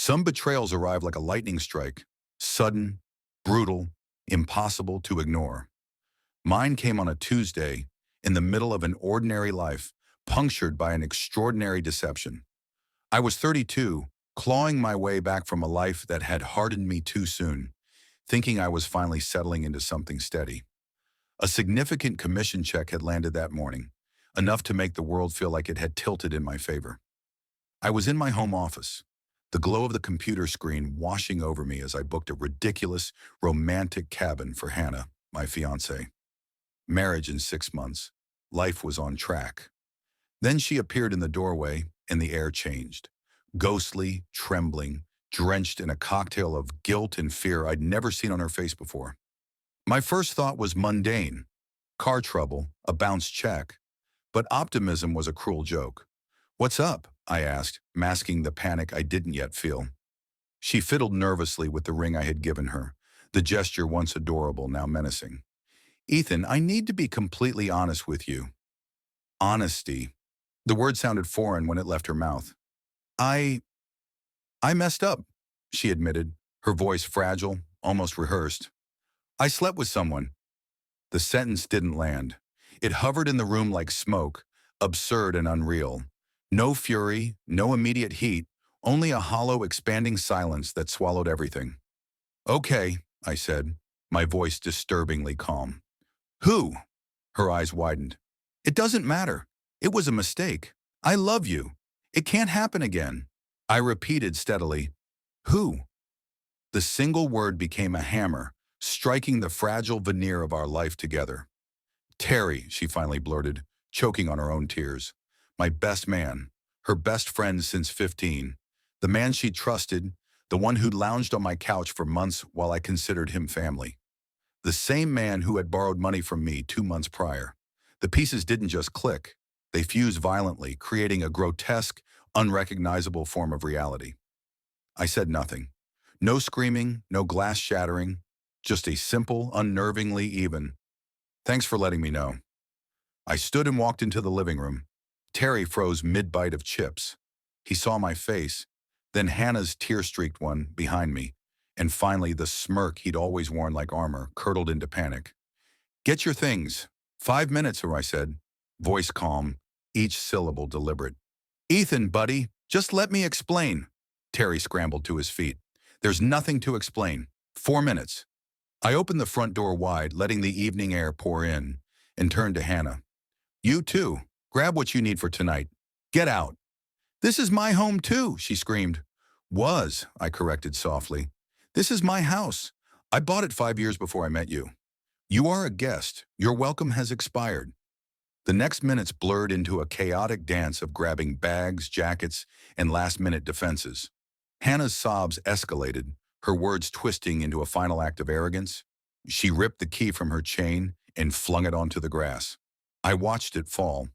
Some betrayals arrive like a lightning strike, sudden, brutal, impossible to ignore. Mine came on a Tuesday, in the middle of an ordinary life, punctured by an extraordinary deception. I was 32, clawing my way back from a life that had hardened me too soon, thinking I was finally settling into something steady. A significant commission check had landed that morning, enough to make the world feel like it had tilted in my favor. I was in my home office, the glow of the computer screen washing over me as I booked a ridiculous, romantic cabin for Hannah, my fiancée. Marriage in 6 months. Life was on track. Then she appeared in the doorway, and the air changed. Ghostly, trembling, drenched in a cocktail of guilt and fear I'd never seen on her face before. My first thought was mundane. Car trouble, a bounced check. But optimism was a cruel joke. "What's up?" I asked, masking the panic I didn't yet feel. She fiddled nervously with the ring I had given her, the gesture once adorable, now menacing. "Ethan, I need to be completely honest with you." Honesty. The word sounded foreign when it left her mouth. I messed up," she admitted, her voice fragile, almost rehearsed. "I slept with someone." The sentence didn't land. It hovered in the room like smoke, absurd and unreal. No fury, no immediate heat, only a hollow, expanding silence that swallowed everything. "Okay," I said, my voice disturbingly calm. "Who?" Her eyes widened. "It doesn't matter. It was a mistake. I love you. It can't happen again." I repeated steadily, "Who?" The single word became a hammer, striking the fragile veneer of our life together. "Terry," she finally blurted, choking on her own tears. "My best man, her best friend since 15, the man she trusted, the one who'd lounged on my couch for months while I considered him family. The same man who had borrowed money from me 2 months prior. The pieces didn't just click. They fused violently, creating a grotesque, unrecognizable form of reality." I said nothing. No screaming, no glass shattering, just a simple, unnervingly even, "Thanks for letting me know." I stood and walked into the living room. Terry froze mid-bite of chips. He saw my face, then Hannah's tear-streaked one behind me, and finally the smirk he'd always worn like armor curdled into panic. "Get your things. 5 minutes," I said, voice calm, each syllable deliberate. "Ethan, buddy, just let me explain." Terry scrambled to his feet. "There's nothing to explain. 4 minutes." I opened the front door wide, letting the evening air pour in, and turned to Hannah. "You too. Grab what you need for tonight. Get out." "This is my home too," she screamed. "Was," I corrected softly. "This is my house. I bought it 5 years before I met you. You are a guest. Your welcome has expired." The next minutes blurred into a chaotic dance of grabbing bags, jackets, and last-minute defenses. Hannah's sobs escalated, her words twisting into a final act of arrogance. She ripped the key from her chain and flung it onto the grass. I watched it fall.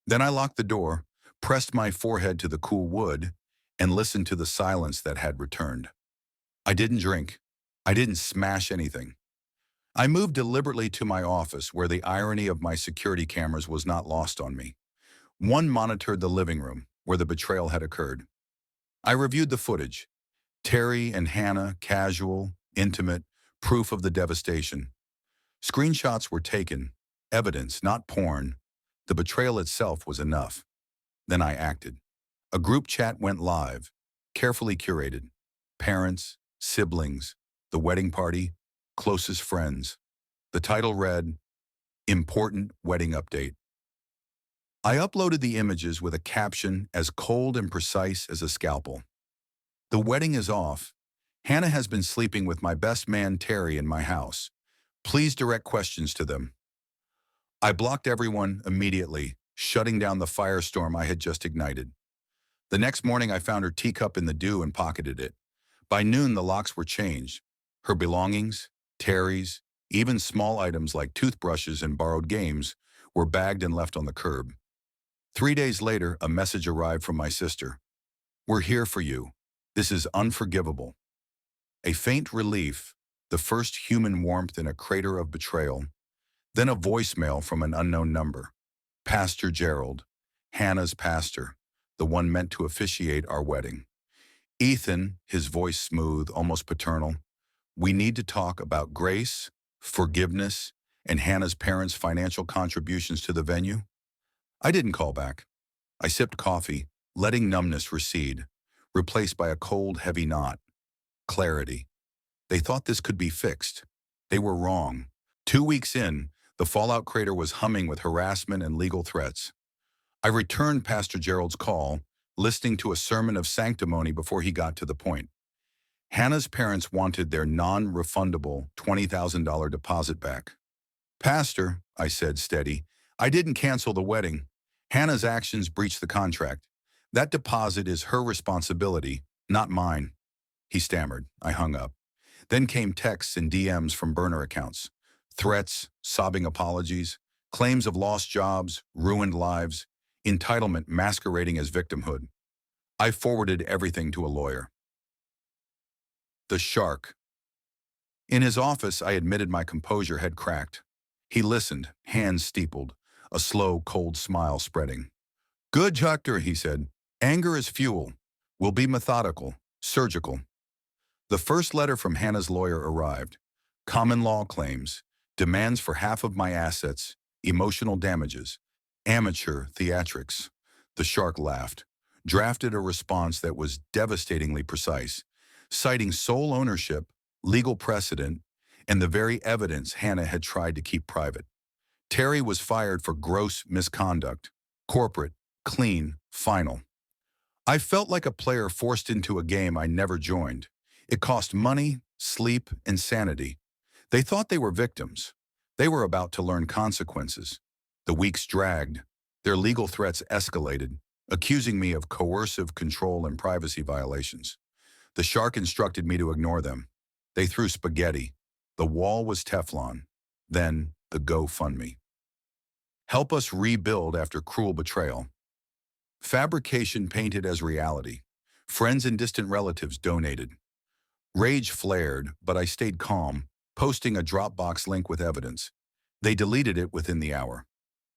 Then I locked the door, pressed my forehead to the cool wood, and listened to the silence that had returned. I didn't drink. I didn't smash anything. I moved deliberately to my office where the irony of my security cameras was not lost on me. One monitored the living room, where the betrayal had occurred. I reviewed the footage. Terry and Hannah, casual, intimate, proof of the devastation. Screenshots were taken, evidence, not porn. The betrayal itself was enough. Then I acted. A group chat went live, carefully curated. Parents, siblings, the wedding party, closest friends. The title read, "Important Wedding Update." I uploaded the images with a caption as cold and precise as a scalpel. "The wedding is off. Hannah has been sleeping with my best man Terry in my house. Please direct questions to them." I blocked everyone immediately, shutting down the firestorm I had just ignited. The next morning I found her teacup in the dew and pocketed it. By noon the locks were changed. Her belongings, Terry's, even small items like toothbrushes and borrowed games, were bagged and left on the curb. 3 days later, a message arrived from my sister. "We're here for you. This is unforgivable." A faint relief, the first human warmth in a crater of betrayal. Then a voicemail from an unknown number. Pastor Gerald, Hannah's pastor, the one meant to officiate our wedding. Ethan, his voice smooth, almost paternal, we need to talk about grace, forgiveness, and Hannah's parents' financial contributions to the venue. I didn't call back. I sipped coffee, letting numbness recede, replaced by a cold, heavy knot. Clarity. They thought this could be fixed. They were wrong. 2 weeks in, the fallout crater was humming with harassment and legal threats. I returned Pastor Gerald's call, listening to a sermon of sanctimony before he got to the point. Hannah's parents wanted their non-refundable $20,000 deposit back. Pastor, I said steady, I didn't cancel the wedding. Hannah's actions breached the contract. That deposit is her responsibility, not mine. He stammered. I hung up. Then came texts and DMs from burner accounts. Threats, sobbing apologies, claims of lost jobs, ruined lives, entitlement masquerading as victimhood. I forwarded everything to a lawyer. The shark. In his office, I admitted my composure had cracked. He listened, hands steepled, a slow, cold smile spreading. Good, Hector, he said. Anger is fuel. We'll be methodical, surgical. The first letter from Hannah's lawyer arrived. Common law claims, demands for half of my assets, emotional damages, amateur theatrics. The shark laughed, drafted a response that was devastatingly precise, citing sole ownership, legal precedent, and the very evidence Hannah had tried to keep private. Terry was fired for gross misconduct, corporate, clean, final. I felt like a player forced into a game I never joined. It cost money, sleep, and sanity. They thought they were victims. They were about to learn consequences. The weeks dragged. Their legal threats escalated, accusing me of coercive control and privacy violations. The shark instructed me to ignore them. They threw spaghetti. The wall was Teflon. Then the GoFundMe. Help us rebuild after cruel betrayal. Fabrication painted as reality. Friends and distant relatives donated. Rage flared, but I stayed calm, posting a Dropbox link with evidence. They deleted it within the hour.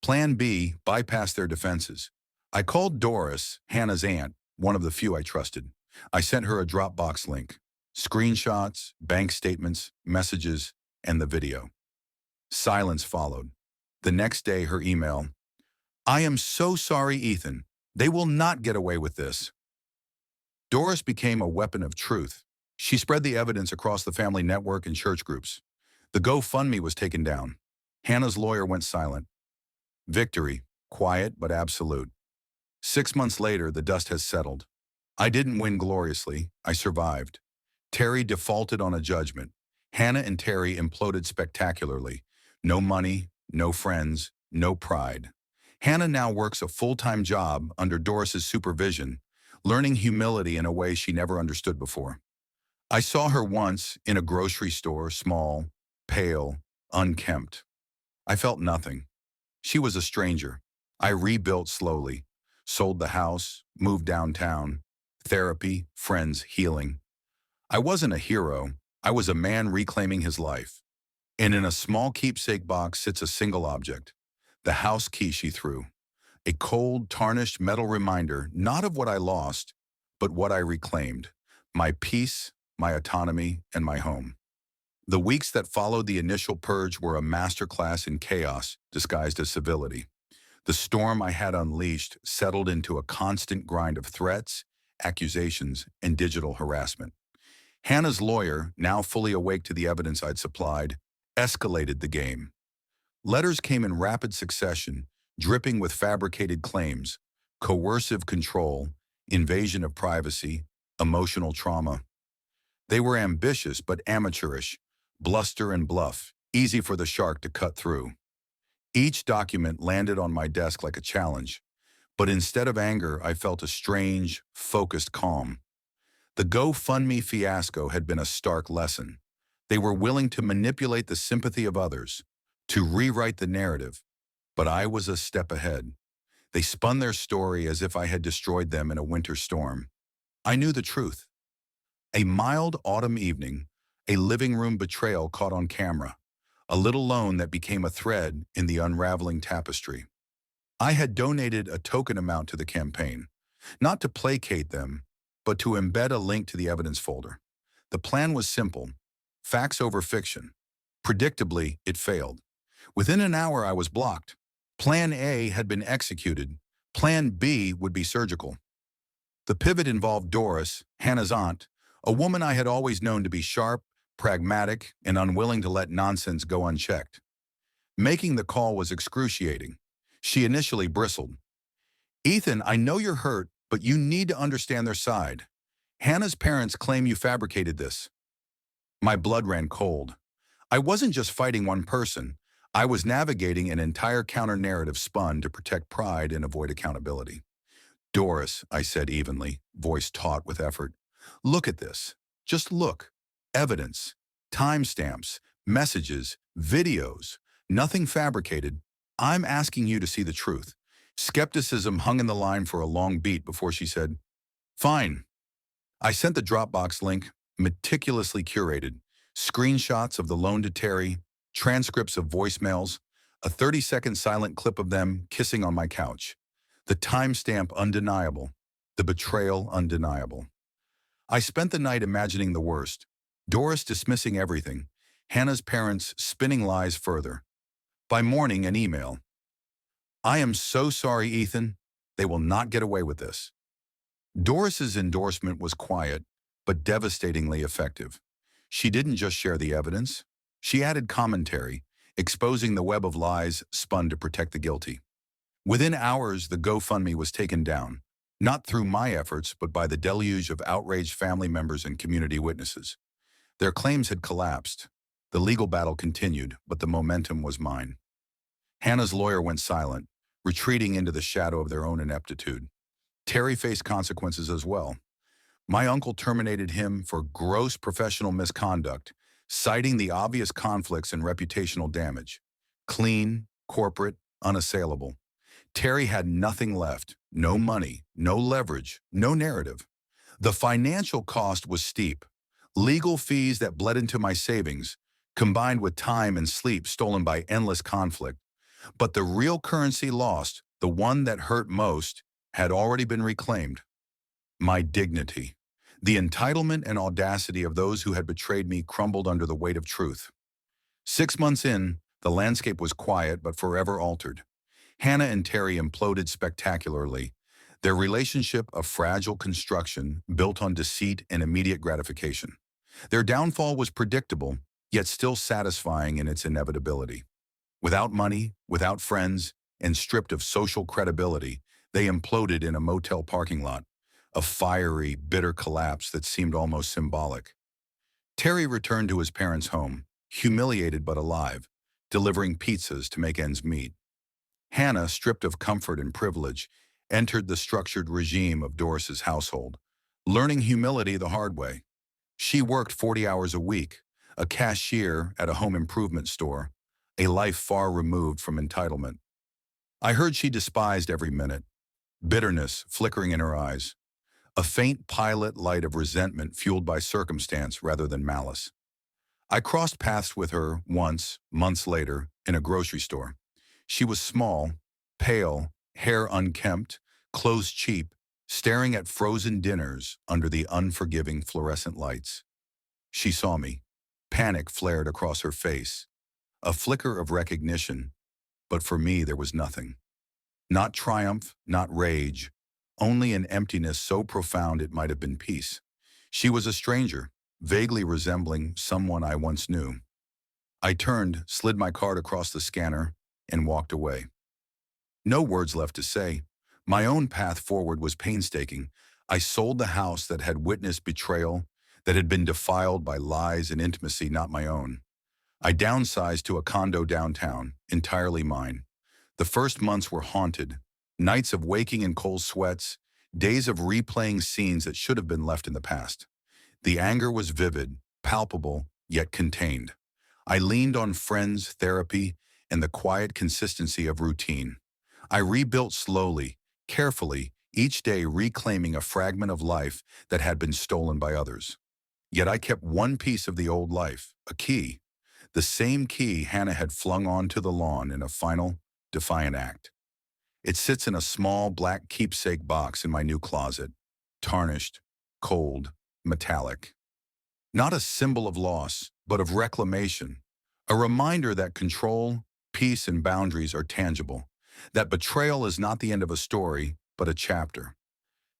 Plan B bypassed their defenses. I called Doris, Hannah's aunt, one of the few I trusted. I sent her a Dropbox link, screenshots, bank statements, messages, and the video. Silence followed. The next day, her email, I am so sorry, Ethan. They will not get away with this. Doris became a weapon of truth. She spread the evidence across the family network and church groups. The GoFundMe was taken down. Hannah's lawyer went silent. Victory, quiet but absolute. 6 months later, the dust has settled. I didn't win gloriously. I survived. Terry defaulted on a judgment. Hannah and Terry imploded spectacularly. No money, no friends, no pride. Hannah now works a full-time job under Doris's supervision, learning humility in a way she never understood before. I saw her once in a grocery store, small, pale, unkempt. I felt nothing. She was a stranger. I rebuilt slowly, sold the house, moved downtown, therapy, friends, healing. I wasn't a hero. I was a man reclaiming his life. And in a small keepsake box sits a single object, the house key she threw. A cold, tarnished metal reminder, not of what I lost, but what I reclaimed. My peace, my autonomy, and my home. The weeks that followed the initial purge were a masterclass in chaos disguised as civility. The storm I had unleashed settled into a constant grind of threats, accusations, and digital harassment. Hannah's lawyer, now fully awake to the evidence I'd supplied, escalated the game. Letters came in rapid succession, dripping with fabricated claims, coercive control, invasion of privacy, emotional trauma. They were ambitious but amateurish, bluster and bluff, easy for the shark to cut through. Each document landed on my desk like a challenge, but instead of anger, I felt a strange, focused calm. The GoFundMe fiasco had been a stark lesson. They were willing to manipulate the sympathy of others, to rewrite the narrative, but I was a step ahead. They spun their story as if I had destroyed them in a winter storm. I knew the truth. A mild autumn evening, a living room betrayal caught on camera, a little loan that became a thread in the unraveling tapestry. I had donated a token amount to the campaign, not to placate them, but to embed a link to the evidence folder. The plan was simple: facts over fiction. Predictably, it failed. Within an hour, I was blocked. Plan A had been executed. Plan B would be surgical. The pivot involved Doris, Hannah's aunt, a woman I had always known to be sharp, pragmatic, and unwilling to let nonsense go unchecked. Making the call was excruciating. She initially bristled. "Ethan, I know you're hurt, but you need to understand their side. Hannah's parents claim you fabricated this." My blood ran cold. I wasn't just fighting one person. I was navigating an entire counter-narrative spun to protect pride and avoid accountability. "Doris," I said evenly, voice taut with effort, "look at this. Just look. Evidence, timestamps, messages, videos, nothing fabricated. I'm asking you to see the truth." Skepticism hung in the line for a long beat before she said, "Fine." I sent the Dropbox link, meticulously curated, screenshots of the loan to Terry, transcripts of voicemails, a 30-second silent clip of them kissing on my couch. The timestamp undeniable, the betrayal undeniable. I spent the night imagining the worst: Doris dismissing everything, Hannah's parents spinning lies further. By morning, an email. "I am so sorry, Ethan. They will not get away with this." Doris's endorsement was quiet, but devastatingly effective. She didn't just share the evidence. She added commentary, exposing the web of lies spun to protect the guilty. Within hours, the GoFundMe was taken down, not through my efforts, but by the deluge of outraged family members and community witnesses. Their claims had collapsed. The legal battle continued, but the momentum was mine. Hannah's lawyer went silent, retreating into the shadow of their own ineptitude. Terry faced consequences as well. My uncle terminated him for gross professional misconduct, citing the obvious conflicts and reputational damage. Clean, corporate, unassailable. Terry had nothing left: no money, no leverage, no narrative. The financial cost was steep. Legal fees that bled into my savings, combined with time and sleep stolen by endless conflict. But the real currency lost, the one that hurt most, had already been reclaimed. My dignity. The entitlement and audacity of those who had betrayed me crumbled under the weight of truth. 6 months in, the landscape was quiet but forever altered. Hannah and Terry imploded spectacularly, their relationship a fragile construction built on deceit and immediate gratification. Their downfall was predictable, yet still satisfying in its inevitability. Without money, without friends, and stripped of social credibility, they imploded in a motel parking lot, a fiery, bitter collapse that seemed almost symbolic. Terry returned to his parents' home, humiliated but alive, delivering pizzas to make ends meet. Hannah, stripped of comfort and privilege, entered the structured regime of Doris's household, learning humility the hard way. She worked 40 hours a week, a cashier at a home improvement store, a life far removed from entitlement. I heard she despised every minute, bitterness flickering in her eyes, a faint pilot light of resentment fueled by circumstance rather than malice. I crossed paths with her once, months later, in a grocery store. She was small, pale, hair unkempt, clothes cheap, staring at frozen dinners under the unforgiving fluorescent lights. She saw me. Panic flared across her face. A flicker of recognition, but for me there was nothing. Not triumph, not rage, only an emptiness so profound it might have been peace. She was a stranger, vaguely resembling someone I once knew. I turned, slid my card across the scanner, and walked away. No words left to say. My own path forward was painstaking. I sold the house that had witnessed betrayal, that had been defiled by lies and intimacy not my own. I downsized to a condo downtown, entirely mine. The first months were haunted, nights of waking in cold sweats, days of replaying scenes that should have been left in the past. The anger was vivid, palpable, yet contained. I leaned on friends, therapy, and the quiet consistency of routine. I rebuilt slowly, carefully, each day reclaiming a fragment of life that had been stolen by others. Yet I kept one piece of the old life, a key. The same key Hannah had flung onto the lawn in a final, defiant act. It sits in a small black keepsake box in my new closet, tarnished, cold, metallic. Not a symbol of loss, but of reclamation. A reminder that control, peace, and boundaries are tangible. That betrayal is not the end of a story, but a chapter.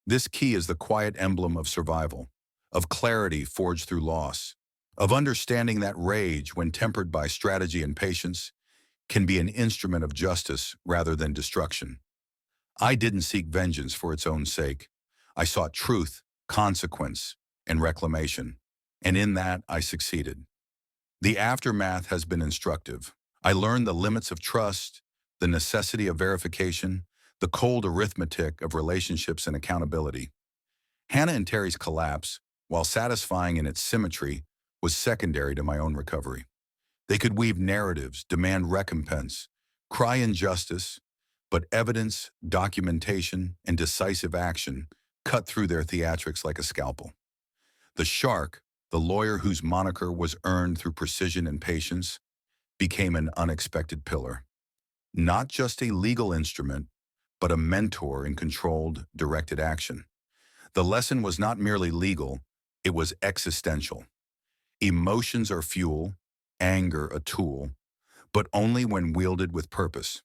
This key is the quiet emblem of survival, of clarity forged through loss, of understanding that rage, when tempered by strategy and patience, can be an instrument of justice rather than destruction. I didn't seek vengeance for its own sake. I sought truth, consequence, and reclamation. And in that, I succeeded. The aftermath has been instructive. I learned the limits of trust, the necessity of verification, the cold arithmetic of relationships and accountability. Hannah and Terry's collapse, while satisfying in its symmetry, was secondary to my own recovery. They could weave narratives, demand recompense, cry injustice, but evidence, documentation, and decisive action cut through their theatrics like a scalpel. The shark, the lawyer whose moniker was earned through precision and patience, became an unexpected pillar. Not just a legal instrument, but a mentor in controlled, directed action. The lesson was not merely legal, it was existential. Emotions are fuel, anger a tool, but only when wielded with purpose.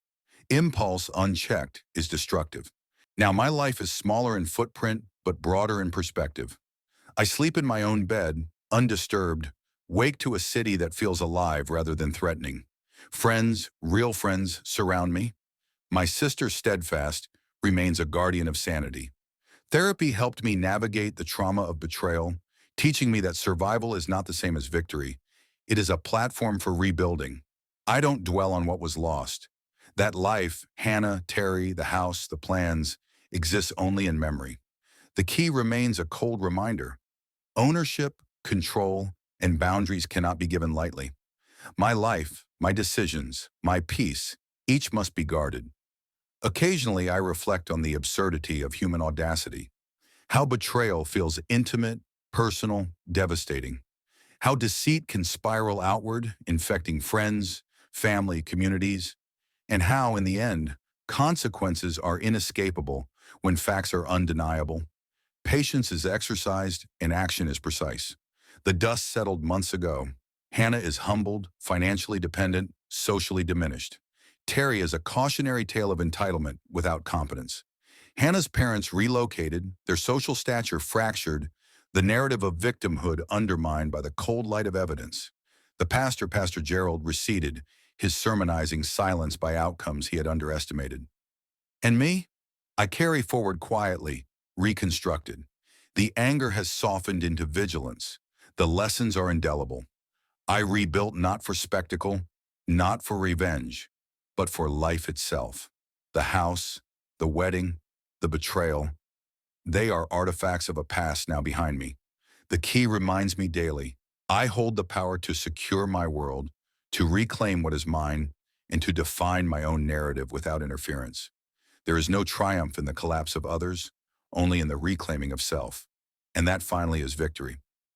Impulse unchecked is destructive. Now my life is smaller in footprint, but broader in perspective. I sleep in my own bed, undisturbed, wake to a city that feels alive rather than threatening. Friends, real friends, surround me. My sister, steadfast, remains a guardian of sanity. Therapy helped me navigate the trauma of betrayal, teaching me that survival is not the same as victory. It is a platform for rebuilding. I don't dwell on what was lost. That life, Hannah, Terry, the house, the plans, exists only in memory. The key remains a cold reminder. Ownership, control, and boundaries cannot be given lightly. My life, my decisions, my peace, each must be guarded. Occasionally, I reflect on the absurdity of human audacity. How betrayal feels intimate, personal, devastating. How deceit can spiral outward, infecting friends, family, communities. And how, in the end, consequences are inescapable when facts are undeniable. Patience is exercised and action is precise. The dust settled months ago. Hannah is humbled, financially dependent, socially diminished. Terry is a cautionary tale of entitlement without competence. Hannah's parents relocated, their social stature fractured, the narrative of victimhood undermined by the cold light of evidence. The pastor, Pastor Gerald, receded, his sermonizing silenced by outcomes he had underestimated. And me? I carry forward quietly, reconstructed. The anger has softened into vigilance. The lessons are indelible. I rebuilt not for spectacle, not for revenge, but for life itself. The house, the wedding, the betrayal, they are artifacts of a past now behind me. The key reminds me daily, I hold the power to secure my world, to reclaim what is mine, and to define my own narrative without interference. There is no triumph in the collapse of others, only in the reclaiming of self. And that finally is victory.